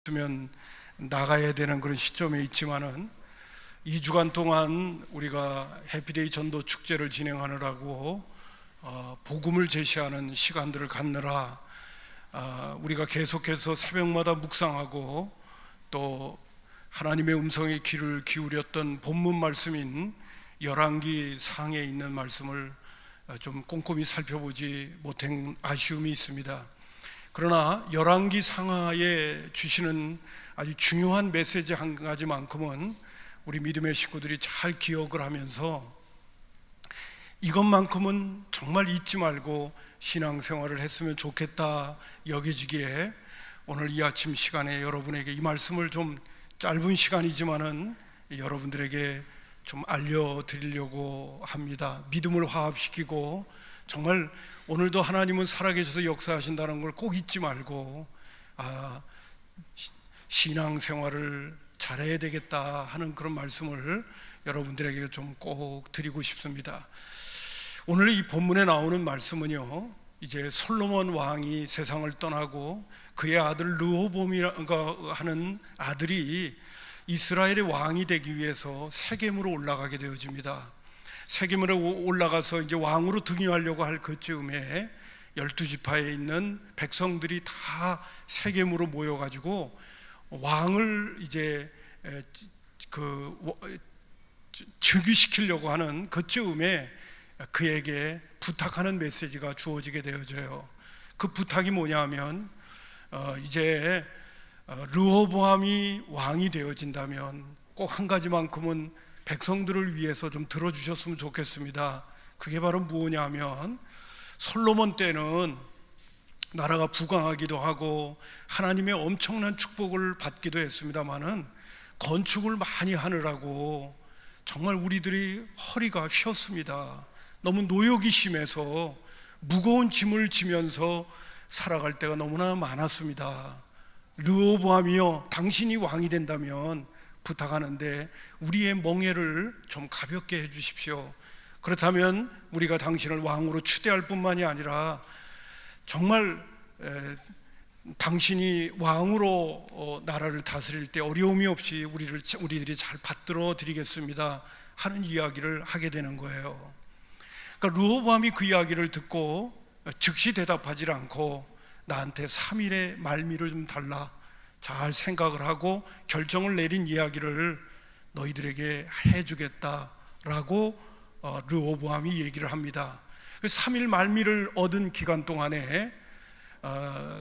있으면 나가야 되는 그런 시점에 있지만은 2주간 동안 우리가 해피데이 전도 축제를 진행하느라고 복음을 제시하는 시간들을 갖느라 우리가 계속해서 새벽마다 묵상하고 또 하나님의 음성에 귀를 기울였던 본문 말씀인 열왕기 상에 있는 말씀을 좀 꼼꼼히 살펴보지 못한 아쉬움이 있습니다. 그러나 열왕기 상하에 주시는 아주 중요한 메시지 한 가지만큼은 우리 믿음의 식구들이 잘 기억을 하면서 이것만큼은 정말 잊지 말고 신앙생활을 했으면 좋겠다 여겨지기에 오늘 이 아침 시간에 여러분에게 이 말씀을 좀 짧은 시간이지만은 여러분들에게 좀 알려드리려고 합니다. 믿음을 화합시키고 정말 오늘도 하나님은 살아계셔서 역사하신다는 걸 꼭 잊지 말고 신앙생활을 잘해야 되겠다 하는 그런 말씀을 여러분들에게 좀 꼭 드리고 싶습니다. 오늘 이 본문에 나오는 말씀은요, 이제 솔로몬 왕이 세상을 떠나고 그의 아들 르호보암이라고 하는 아들이 이스라엘의 왕이 되기 위해서 세겜으로 올라가게 되어집니다. 세겜으로 올라가서 이제 왕으로 등위하려고 할 그쯤에 12지파에 있는 백성들이 다 세겜으로 모여가지고 왕을 이제 즉위시키려고 하는 그쯤에 그에게 부탁하는 메시지가 주어지게 되어져요. 그 부탁이 뭐냐면 이제 르호보암이 왕이 되어진다면 꼭 한 가지만큼은 백성들을 위해서 좀 들어주셨으면 좋겠습니다. 그게 바로 뭐냐면 솔로몬 때는 나라가 부강하기도 하고 하나님의 엄청난 축복을 받기도 했습니다마는 건축을 많이 하느라고 정말 우리들이 허리가 휘었습니다. 너무 노역이 심해서 무거운 짐을 지면서 살아갈 때가 너무나 많았습니다. 르호보암이여, 당신이 왕이 된다면 부탁하는데 우리의 멍에를 좀 가볍게 해주십시오. 그렇다면 우리가 당신을 왕으로 추대할 뿐만이 아니라 정말 당신이 왕으로 나라를 다스릴 때 어려움이 없이 우리들이 잘 받들어 드리겠습니다 하는 이야기를 하게 되는 거예요. 그러니까 르호보암이 그 이야기를 듣고 즉시 대답하지 않고 나한테 3일의 말미를 좀 달라, 잘 생각을 하고 결정을 내린 이야기를 너희들에게 해주겠다라고 르호보암이 얘기를 합니다. 3일 말미를 얻은 기간 동안에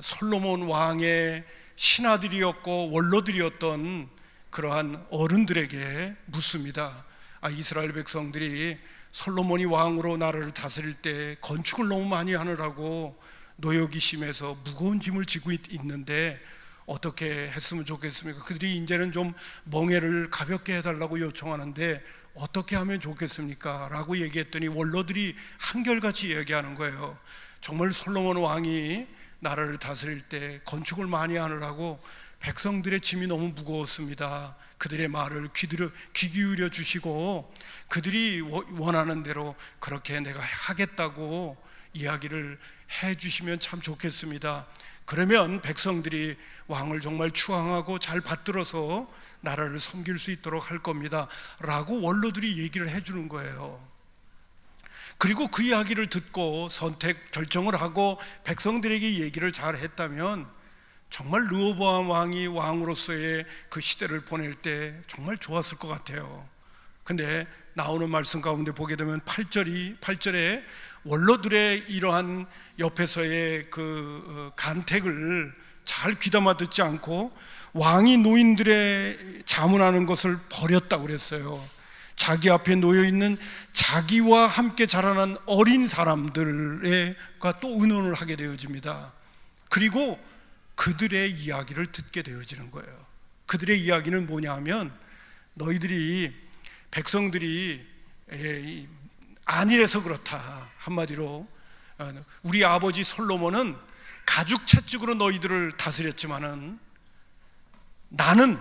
솔로몬 왕의 신하들이었고 원로들이었던 그러한 어른들에게 묻습니다. 이스라엘 백성들이 솔로몬이 왕으로 나라를 다스릴 때 건축을 너무 많이 하느라고 노역이 심해서 무거운 짐을 지고 있는데 어떻게 했으면 좋겠습니까? 그들이 이제는 좀 멍에를 가볍게 해달라고 요청하는데 어떻게 하면 좋겠습니까? 라고 얘기했더니 원로들이 한결같이 얘기하는 거예요. 정말 솔로몬 왕이 나라를 다스릴 때 건축을 많이 하느라고 백성들의 짐이 너무 무거웠습니다. 그들의 말을 귀 기울여 주시고 그들이 원하는 대로 그렇게 내가 하겠다고 이야기를 해 주시면 참 좋겠습니다. 그러면 백성들이 왕을 정말 추앙하고 잘 받들어서 나라를 섬길 수 있도록 할 겁니다 라고 원로들이 얘기를 해주는 거예요. 그리고 그 이야기를 듣고 결정을 하고 백성들에게 얘기를 잘 했다면 정말 르호보암 왕이 왕으로서의 그 시대를 보낼 때 정말 좋았을 것 같아요. 근데 나오는 말씀 가운데 보게 되면 8절에 원로들의 이러한 옆에서의 그 간택을 잘 귀담아 듣지 않고 왕이 노인들의 자문하는 것을 버렸다고 그랬어요. 자기 앞에 놓여있는 자기와 함께 자라난 어린 사람들과 또 의논을 하게 되어집니다. 그리고 그들의 이야기를 듣게 되어지는 거예요. 그들의 이야기는 뭐냐 하면 백성들이 안일해서 그렇다, 한마디로 우리 아버지 솔로몬은 가죽 채찍으로 너희들을 다스렸지만은 나는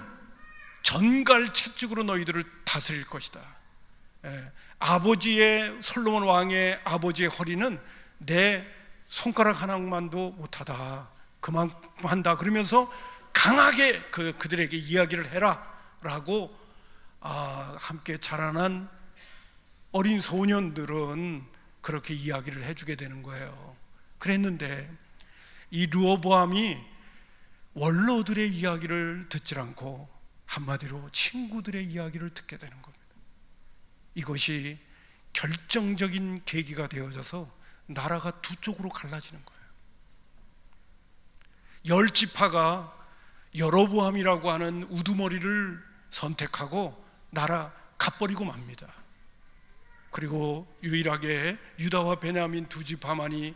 전갈 채찍으로 너희들을 다스릴 것이다. 솔로몬 왕의 아버지의 허리는 내 손가락 하나만도 못하다, 그만한다. 그러면서 강하게 그들에게 이야기를 해라라고 함께 자라난 어린 소년들은 그렇게 이야기를 해주게 되는 거예요. 그랬는데 이 르호보암이 원로들의 이야기를 듣질 않고 한마디로 친구들의 이야기를 듣게 되는 겁니다. 이것이 결정적인 계기가 되어져서 나라가 두 쪽으로 갈라지는 거예요. 열 지파가 여로보암이라고 하는 우두머리를 선택하고 나라 갚버리고 맙니다. 그리고 유일하게 유다와 베냐민 두 지파만이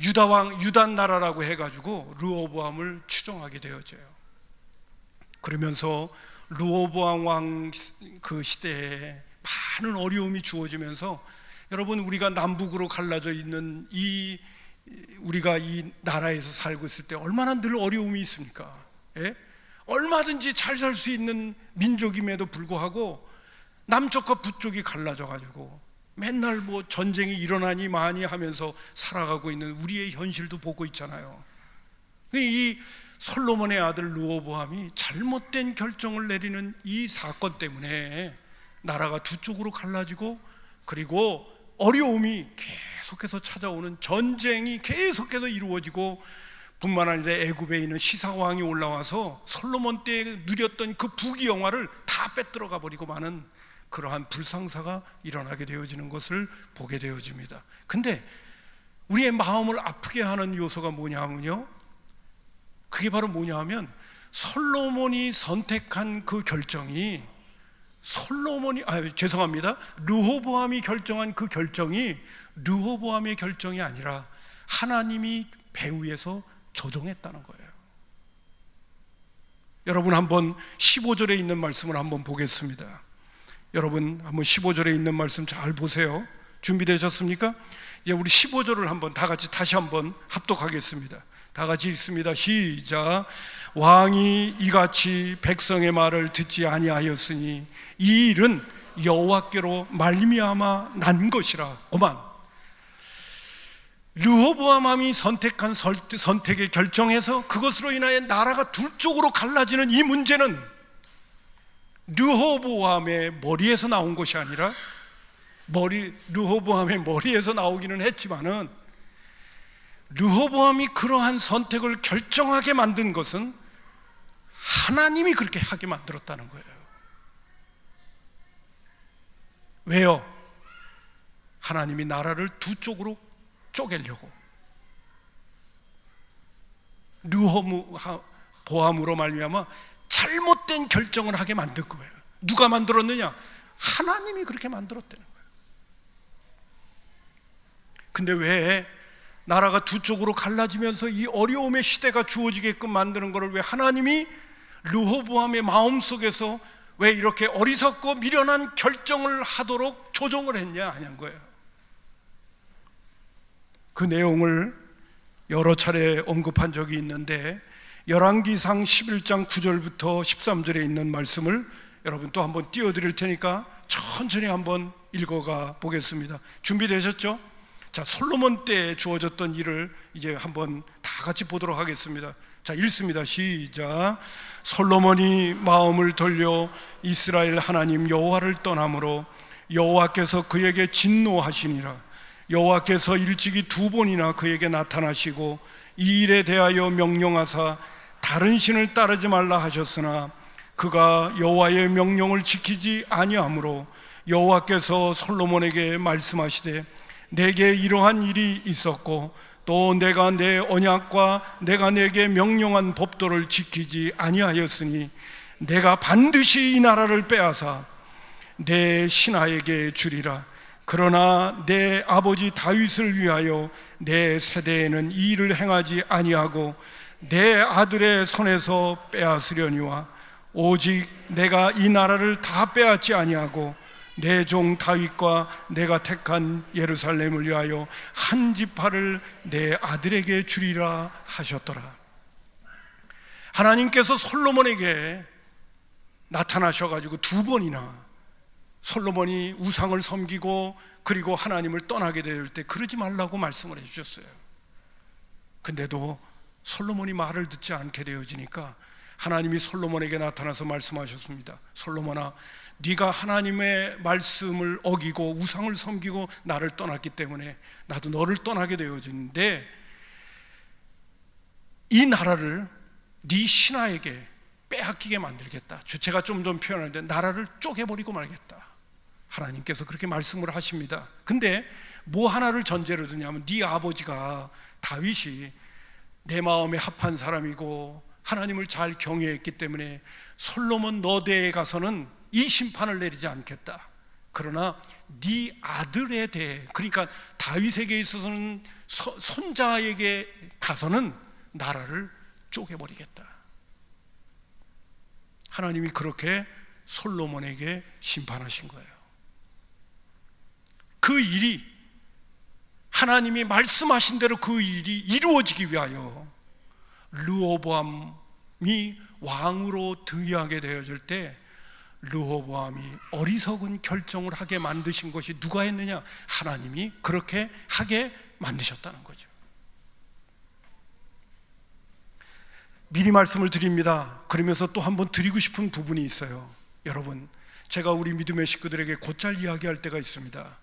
유다 나라라고 해가지고 르호보암을 추종하게 되어져요. 그러면서 르호보암 왕 그 시대에 많은 어려움이 주어지면서, 여러분, 우리가 남북으로 갈라져 있는 우리가 이 나라에서 살고 있을 때 얼마나 늘 어려움이 있습니까? 예? 얼마든지 잘 살 수 있는 민족임에도 불구하고 남쪽과 북쪽이 갈라져 가지고 맨날 뭐 전쟁이 일어나니 마니 하면서 살아가고 있는 우리의 현실도 보고 있잖아요. 이 솔로몬의 아들 르호보암이 잘못된 결정을 내리는 이 사건 때문에 나라가 두 쪽으로 갈라지고, 그리고 어려움이 계속해서 찾아오는, 전쟁이 계속해서 이루어지고, 뿐만 아니라 애굽에 있는 시사왕이 올라와서 솔로몬 때 누렸던 그 부귀영화를 다 빼들어가 버리고 마는 그러한 불상사가 일어나게 되어지는 것을 보게 되어집니다. 근데 우리의 마음을 아프게 하는 요소가 뭐냐면요, 그게 바로 뭐냐면 솔로몬이 선택한 그 결정이 르호보암이 결정한 그 결정이 르호보암의 결정이 아니라 하나님이 배후에서 조종했다는 거예요. 여러분, 한번 15절에 있는 말씀을 한번 보겠습니다. 여러분, 한번 15절에 있는 말씀 잘 보세요. 준비되셨습니까? 예, 우리 15절을 한번 다 같이 다시 한번 합독하겠습니다. 다 같이 읽습니다. 시작. 왕이 이같이 백성의 말을 듣지 아니하였으니 이 일은 여호와께로 말미암아 난 것이라. 고만, 르호보암이 선택한 선택에 결정해서 그것으로 인하여 나라가 두 쪽으로 갈라지는 이 문제는 르호보암의 머리에서 나온 것이 아니라, 르호보암의 머리에서 나오기는 했지만은 르호보암이 그러한 선택을 결정하게 만든 것은 하나님이 그렇게 하게 만들었다는 거예요. 왜요? 하나님이 나라를 두 쪽으로 쪼개려고, 르호보암으로 말미암아 잘못된 결정을 하게 만든 거예요. 누가 만들었느냐? 하나님이 그렇게 만들었다는 거예요. 근데 왜 나라가 두 쪽으로 갈라지면서 이 어려움의 시대가 주어지게끔 만드는 것을 왜 하나님이 르호보암의 마음속에서 왜 이렇게 어리석고 미련한 결정을 하도록 조종을 했냐? 아닌 거예요. 그 내용을 여러 차례 언급한 적이 있는데, 열왕기상 11장 9절부터 13절에 있는 말씀을 여러분 또 한번 띄워드릴 테니까 천천히 한번 읽어가 보겠습니다. 준비되셨죠? 자, 솔로몬 때 주어졌던 일을 이제 한번 다 같이 보도록 하겠습니다. 자, 읽습니다. 시작. 솔로몬이 마음을 돌려 이스라엘 하나님 여호와를 떠남으로 여호와께서 그에게 진노하시니라. 여호와께서 일찍이 두 번이나 그에게 나타나시고 이 일에 대하여 명령하사 다른 신을 따르지 말라 하셨으나 그가 여호와의 명령을 지키지 아니하므로 여호와께서 솔로몬에게 말씀하시되 내게 이러한 일이 있었고 또 내가 내 언약과 내가 내게 명령한 법도를 지키지 아니하였으니 내가 반드시 이 나라를 빼앗아 내 신하에게 주리라. 그러나 내 아버지 다윗을 위하여 내 세대에는 이 일을 행하지 아니하고 내 아들의 손에서 빼앗으려니와 오직 내가 이 나라를 다 빼앗지 아니하고 내 종 다윗과 내가 택한 예루살렘을 위하여 한 지파를 내 아들에게 주리라 하셨더라. 하나님께서 솔로몬에게 나타나셔가지고 두 번이나 솔로몬이 우상을 섬기고 그리고 하나님을 떠나게 될 때 그러지 말라고 말씀을 해주셨어요. 근데도 솔로몬이 말을 듣지 않게 되어지니까 하나님이 솔로몬에게 나타나서 말씀하셨습니다. 솔로몬아, 네가 하나님의 말씀을 어기고 우상을 섬기고 나를 떠났기 때문에 나도 너를 떠나게 되어지는데, 이 나라를 네 신하에게 빼앗기게 만들겠다. 제가 좀 표현하는데 나라를 쪼개버리고 말겠다. 하나님께서 그렇게 말씀을 하십니다. 근데 뭐 하나를 전제로 두냐면, 네 아버지가 다윗이 내 마음에 합한 사람이고 하나님을 잘 경외했기 때문에 솔로몬 너대에 가서는 이 심판을 내리지 않겠다. 그러나 네 아들에 대해, 그러니까 다윗에게 있어서는 손자에게 가서는 나라를 쪼개버리겠다. 하나님이 그렇게 솔로몬에게 심판하신 거예요. 그 일이, 하나님이 말씀하신 대로 그 일이 이루어지기 위하여 르호보암이 왕으로 등위하게 되어질 때, 르호보암이 어리석은 결정을 하게 만드신 것이 누가 했느냐? 하나님이 그렇게 하게 만드셨다는 거죠. 미리 말씀을 드립니다. 그러면서 또 한번 드리고 싶은 부분이 있어요. 여러분, 제가 우리 믿음의 식구들에게 곧잘 이야기할 때가 있습니다.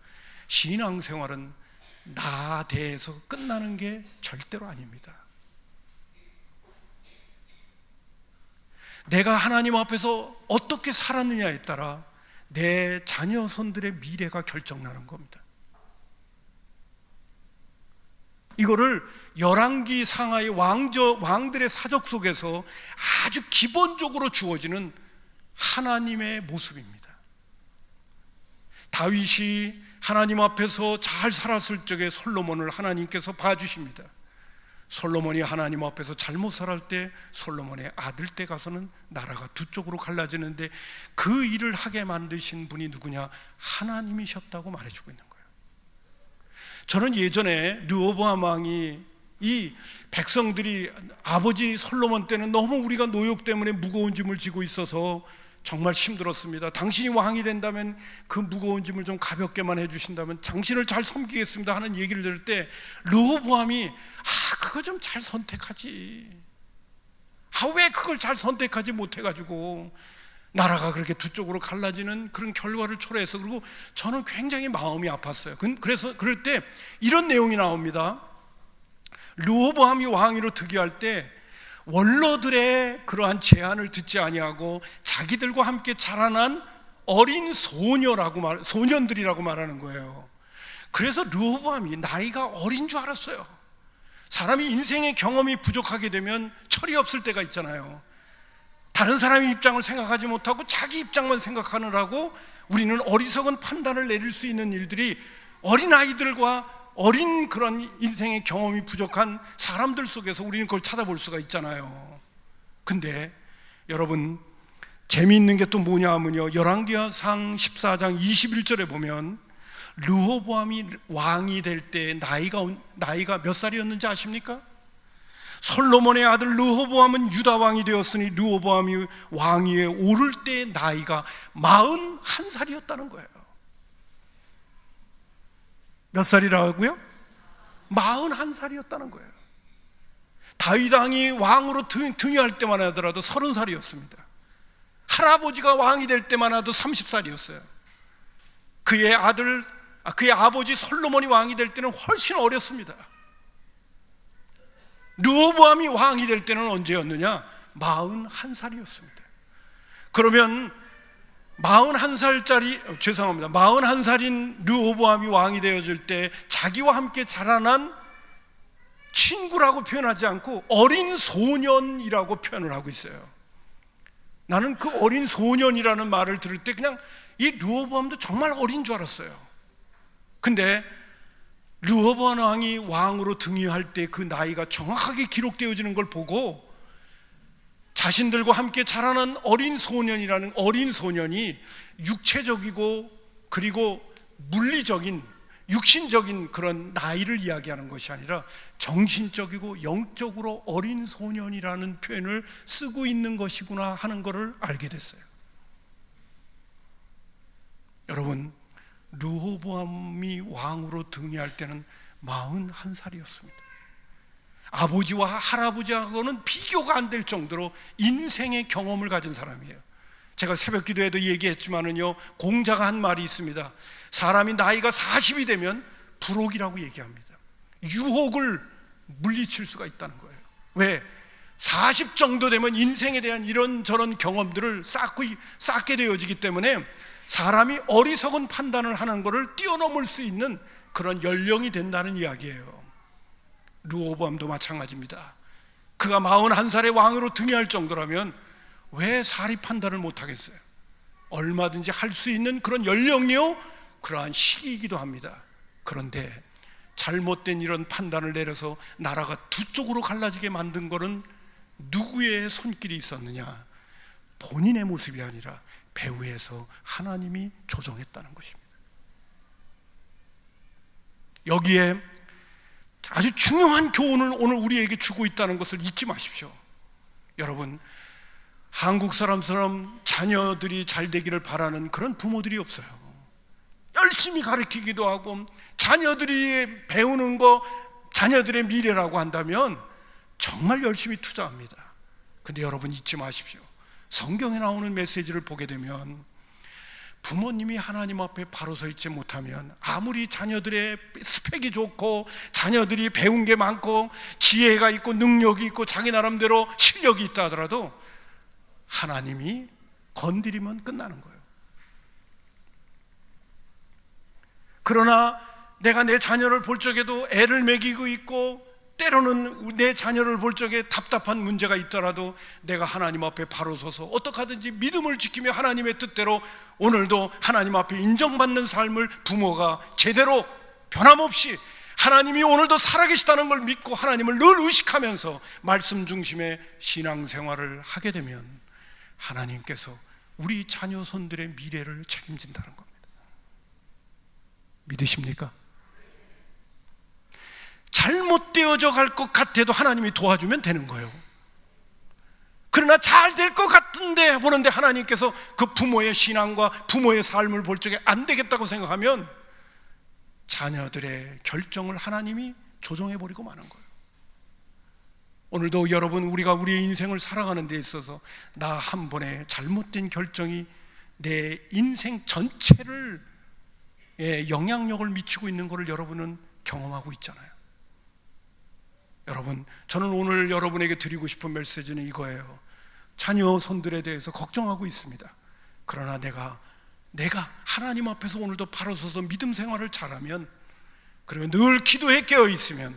신앙생활은 나 대해서 끝나는 게 절대로 아닙니다. 내가 하나님 앞에서 어떻게 살았느냐에 따라 내 자녀손들의 미래가 결정나는 겁니다. 이거를 열왕기 상하의 왕들의 사적 속에서 아주 기본적으로 주어지는 하나님의 모습입니다. 다윗이 하나님 앞에서 잘 살았을 적에 솔로몬을 하나님께서 봐주십니다. 솔로몬이 하나님 앞에서 잘못 살았을 때 솔로몬의 아들 때 가서는 나라가 두 쪽으로 갈라지는데, 그 일을 하게 만드신 분이 누구냐? 하나님이셨다고 말해주고 있는 거예요. 저는 예전에 르호보암 왕이, 이 백성들이 아버지 솔로몬 때는 너무 우리가 노역 때문에 무거운 짐을 지고 있어서 정말 힘들었습니다. 당신이 왕이 된다면 그 무거운 짐을 좀 가볍게만 해주신다면 당신을 잘 섬기겠습니다 하는 얘기를 들을 때, 르호보암이 그거 좀 잘 선택하지, 왜 그걸 잘 선택하지 못해가지고 나라가 그렇게 두 쪽으로 갈라지는 그런 결과를 초래해서. 그리고 저는 굉장히 마음이 아팠어요. 그래서 그럴 때 이런 내용이 나옵니다. 르호보암이 왕위로 득위할 때 원로들의 그러한 제안을 듣지 아니하고 자기들과 함께 자라난 어린 소년들이라고 말하는 거예요. 그래서 르호보암이 나이가 어린 줄 알았어요. 사람이 인생의 경험이 부족하게 되면 철이 없을 때가 있잖아요. 다른 사람의 입장을 생각하지 못하고 자기 입장만 생각하느라고 우리는 어리석은 판단을 내릴 수 있는 일들이 어린아이들과 어린 그런 인생의 경험이 부족한 사람들 속에서 우리는 그걸 찾아볼 수가 있잖아요. 근데 여러분, 재미있는 게 또 뭐냐 하면요, 열왕기상 14장 21절에 보면 르호보암이 왕이 될 때 나이가 몇 살이었는지 아십니까? 솔로몬의 아들 르호보암은 유다 왕이 되었으니 르호보암이 왕위에 오를 때 나이가 41살이었다는 거예요. 몇 살이라고요? 41살이었다는 거예요. 다윗 왕이 왕으로 등위할 때만 하더라도 30살이었습니다. 할아버지가 왕이 될 때만 해도 30살이었어요. 그의 아버지 솔로몬이 왕이 될 때는 훨씬 어렸습니다. 르호보암이 왕이 될 때는 언제였느냐? 41살이었습니다. 그러면 41살인 르호보암이 왕이 되어질 때 자기와 함께 자라난 친구라고 표현하지 않고 어린 소년이라고 표현을 하고 있어요. 나는 그 어린 소년이라는 말을 들을 때 그냥 이 르호보암도 정말 어린 줄 알았어요. 근데 르호보암 왕이 왕으로 등위할 때 그 나이가 정확하게 기록되어지는 걸 보고 자신들과 함께 자라난 어린 소년이 육체적이고 그리고 물리적인 육신적인 그런 나이를 이야기하는 것이 아니라 정신적이고 영적으로 어린 소년이라는 표현을 쓰고 있는 것이구나 하는 것을 알게 됐어요. 여러분, 르호보암이 왕으로 등위할 때는 41살이었습니다. 아버지와 할아버지하고는 비교가 안 될 정도로 인생의 경험을 가진 사람이에요. 제가 새벽 기도에도 얘기했지만은요, 공자가 한 말이 있습니다. 사람이 나이가 40이 되면 불혹이라고 얘기합니다. 유혹을 물리칠 수가 있다는 거예요. 왜? 40 정도 되면 인생에 대한 이런저런 경험들을 쌓게 되어지기 때문에 사람이 어리석은 판단을 하는 것을 뛰어넘을 수 있는 그런 연령이 된다는 이야기예요. 르호보암도 마찬가지입니다. 그가 41살의 왕으로 등회할 정도라면 왜 사리 판단을 못하겠어요? 얼마든지 할 수 있는 그런 연령이요, 그러한 시기이기도 합니다. 그런데 잘못된 이런 판단을 내려서 나라가 두 쪽으로 갈라지게 만든 것은 누구의 손길이 있었느냐? 본인의 모습이 아니라 배후에서 하나님이 조정했다는 것입니다. 여기에 아주 중요한 교훈을 오늘 우리에게 주고 있다는 것을 잊지 마십시오. 여러분, 한국 사람처럼 자녀들이 잘 되기를 바라는 그런 부모들이 없어요. 열심히 가르치기도 하고 자녀들이 배우는 거 자녀들의 미래라고 한다면 정말 열심히 투자합니다. 근데 여러분 잊지 마십시오. 성경에 나오는 메시지를 보게 되면 부모님이 하나님 앞에 바로 서 있지 못하면 아무리 자녀들의 스펙이 좋고 자녀들이 배운 게 많고 지혜가 있고 능력이 있고 자기 나름대로 실력이 있다 하더라도 하나님이 건드리면 끝나는 거예요. 그러나 내가 내 자녀를 볼 적에도 애를 먹이고 있고 때로는 내 자녀를 볼 적에 답답한 문제가 있더라도 내가 하나님 앞에 바로 서서 어떻게 하든지 믿음을 지키며 하나님의 뜻대로 오늘도 하나님 앞에 인정받는 삶을 부모가 제대로 변함없이 하나님이 오늘도 살아계시다는 걸 믿고 하나님을 늘 의식하면서 말씀 중심의 신앙생활을 하게 되면 하나님께서 우리 자녀손들의 미래를 책임진다는 겁니다. 믿으십니까? 잘못되어져 갈 것 같아도 하나님이 도와주면 되는 거예요. 그러나 잘 될 것 같은데 보는데 하나님께서 그 부모의 신앙과 부모의 삶을 볼 적에 안 되겠다고 생각하면 자녀들의 결정을 하나님이 조정해버리고 마는 거예요. 오늘도 여러분, 우리가 우리의 인생을 살아가는 데 있어서 나 한 번의 잘못된 결정이 내 인생 전체를 영향력을 미치고 있는 것을 여러분은 경험하고 있잖아요. 여러분, 저는 오늘 여러분에게 드리고 싶은 메시지는 이거예요. 자녀 손들에 대해서 걱정하고 있습니다. 그러나 내가 하나님 앞에서 오늘도 바로 서서 믿음 생활을 잘하면, 그리고 늘 기도에 깨어 있으면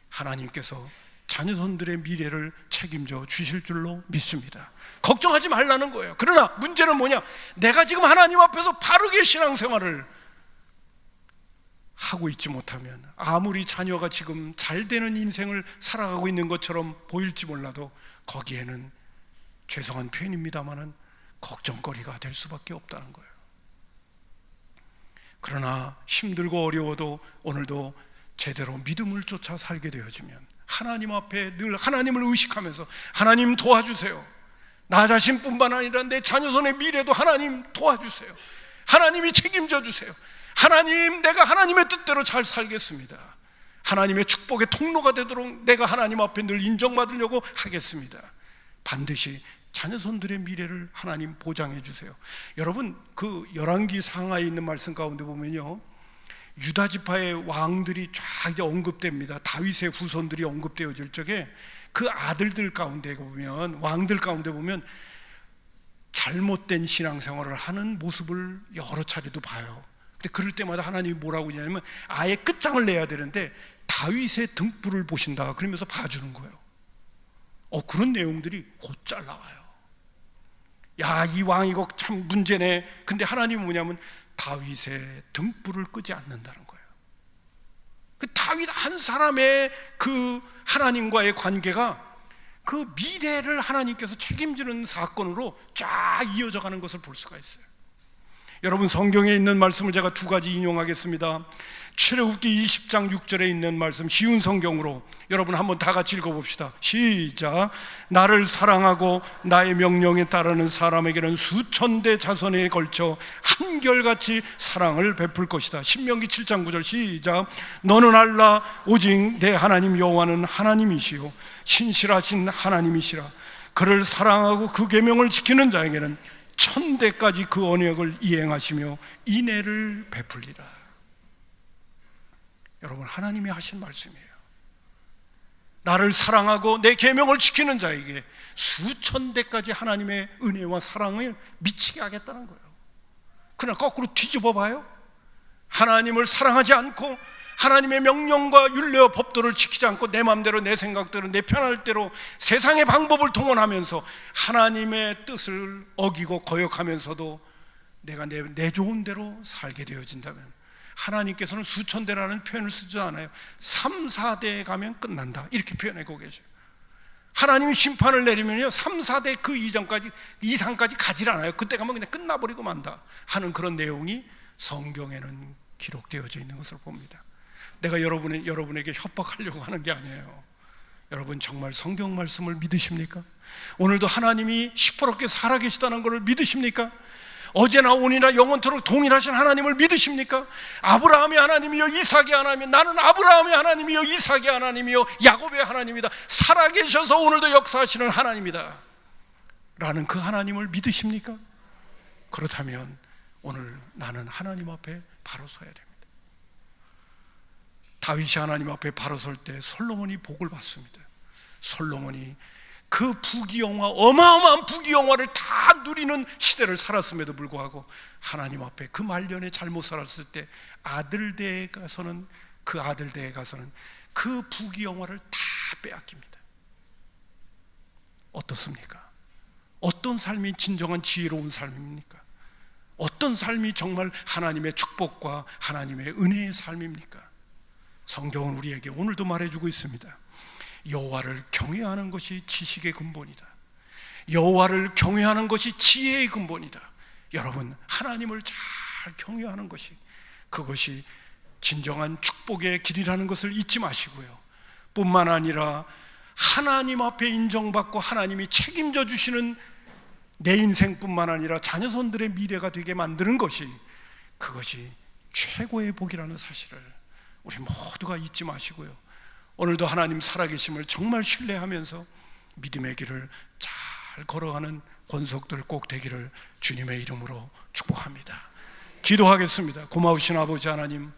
하나님께서 자녀 손들의 미래를 책임져 주실 줄로 믿습니다. 걱정하지 말라는 거예요. 그러나 문제는 뭐냐? 내가 지금 하나님 앞에서 바르게 신앙생활을 하고 있지 못하면 아무리 자녀가 지금 잘 되는 인생을 살아가고 있는 것처럼 보일지 몰라도 거기에는 죄송한 표현입니다마는 걱정거리가 될 수밖에 없다는 거예요. 그러나 힘들고 어려워도 오늘도 제대로 믿음을 쫓아 살게 되어지면 하나님 앞에 늘 하나님을 의식하면서 하나님 도와주세요. 나 자신뿐만 아니라 내 자녀 손의 미래도 하나님 도와주세요. 하나님이 책임져 주세요. 하나님, 내가 하나님의 뜻대로 잘 살겠습니다. 하나님의 축복의 통로가 되도록 내가 하나님 앞에 늘 인정받으려고 하겠습니다. 반드시 자녀손들의 미래를 하나님 보장해 주세요. 여러분, 그 열왕기 상하에 있는 말씀 가운데 보면요, 유다 지파의 왕들이 쫙 이제 언급됩니다. 다윗의 후손들이 언급되어질 적에 그 아들들 가운데 보면, 왕들 가운데 보면 잘못된 신앙생활을 하는 모습을 여러 차례도 봐요. 근데 그럴 때마다 하나님이 뭐라고 하냐면 아예 끝장을 내야 되는데 다윗의 등불을 보신다 그러면서 봐주는 거예요. 그런 내용들이 곧잘 나와요. 야, 이 왕 이거 참 문제네. 근데 하나님은 뭐냐면 다윗의 등불을 끄지 않는다는 거예요. 그 다윗 한 사람의 그 하나님과의 관계가 그 미래를 하나님께서 책임지는 사건으로 쫙 이어져 가는 것을 볼 수가 있어요. 여러분, 성경에 있는 말씀을 제가 두 가지 인용하겠습니다. 출애굽기 20장 6절에 있는 말씀, 쉬운 성경으로 여러분 한번 다 같이 읽어봅시다. 시작. 나를 사랑하고 나의 명령에 따르는 사람에게는 수천 대 자손에 걸쳐 한결같이 사랑을 베풀 것이다. 신명기 7장 9절 시작. 너는 알라, 오직 내 하나님 여호와는 하나님이시요 신실하신 하나님이시라. 그를 사랑하고 그 계명을 지키는 자에게는 천대까지 그 언약을 이행하시며 인애를 베풀리라. 여러분, 하나님이 하신 말씀이에요. 나를 사랑하고 내 계명을 지키는 자에게 수천 대까지 하나님의 은혜와 사랑을 미치게 하겠다는 거예요. 그러나 거꾸로 뒤집어 봐요. 하나님을 사랑하지 않고 하나님의 명령과 율례와 법도를 지키지 않고 내 마음대로, 내 생각대로, 내 편할 대로 세상의 방법을 동원하면서 하나님의 뜻을 어기고 거역하면서도 내가 내 좋은 대로 살게 되어진다면, 하나님께서는 수천 대라는 표현을 쓰지 않아요. 3, 4대에 가면 끝난다, 이렇게 표현하고 계셔요. 하나님이 심판을 내리면요 3, 4대 그 이상까지 가지 않아요. 그때 가면 그냥 끝나버리고 만다 하는 그런 내용이 성경에는 기록되어져 있는 것을 봅니다. 내가 여러분에게 협박하려고 하는 게 아니에요. 여러분, 정말 성경 말씀을 믿으십니까? 오늘도 하나님이 시퍼렇게 살아계시다는 것을 믿으십니까? 어제나 오늘이나 영원토록 동일하신 하나님을 믿으십니까? 아브라함의 하나님이요 이삭의 하나님이요, 나는 아브라함의 하나님이요 이삭의 하나님이요 야곱의 하나님이다, 살아계셔서 오늘도 역사하시는 하나님이다 라는 그 하나님을 믿으십니까? 그렇다면 오늘 나는 하나님 앞에 바로 서야 됩니다. 다윗이 하나님 앞에 바로 설 때 솔로몬이 복을 받습니다. 솔로몬이 그 부귀영화, 어마어마한 부귀영화를 다 누리는 시대를 살았음에도 불구하고 하나님 앞에 그 말년에 잘못 살았을 때 아들대에 가서는 그 부귀영화를 다 빼앗깁니다. 어떻습니까? 어떤 삶이 진정한 지혜로운 삶입니까? 어떤 삶이 정말 하나님의 축복과 하나님의 은혜의 삶입니까? 성경은 우리에게 오늘도 말해주고 있습니다. 여호와를 경외하는 것이 지식의 근본이다. 여호와를 경외하는 것이 지혜의 근본이다. 여러분, 하나님을 잘 경외하는 것이, 그것이 진정한 축복의 길이라는 것을 잊지 마시고요. 뿐만 아니라 하나님 앞에 인정받고 하나님이 책임져 주시는 내 인생뿐만 아니라 자녀손들의 미래가 되게 만드는 것이, 그것이 최고의 복이라는 사실을 우리 모두가 잊지 마시고요. 오늘도 하나님 살아계심을 정말 신뢰하면서 믿음의 길을 잘 걸어가는 권속들 꼭 되기를 주님의 이름으로 축복합니다. 기도하겠습니다. 고마우신 아버지 하나님,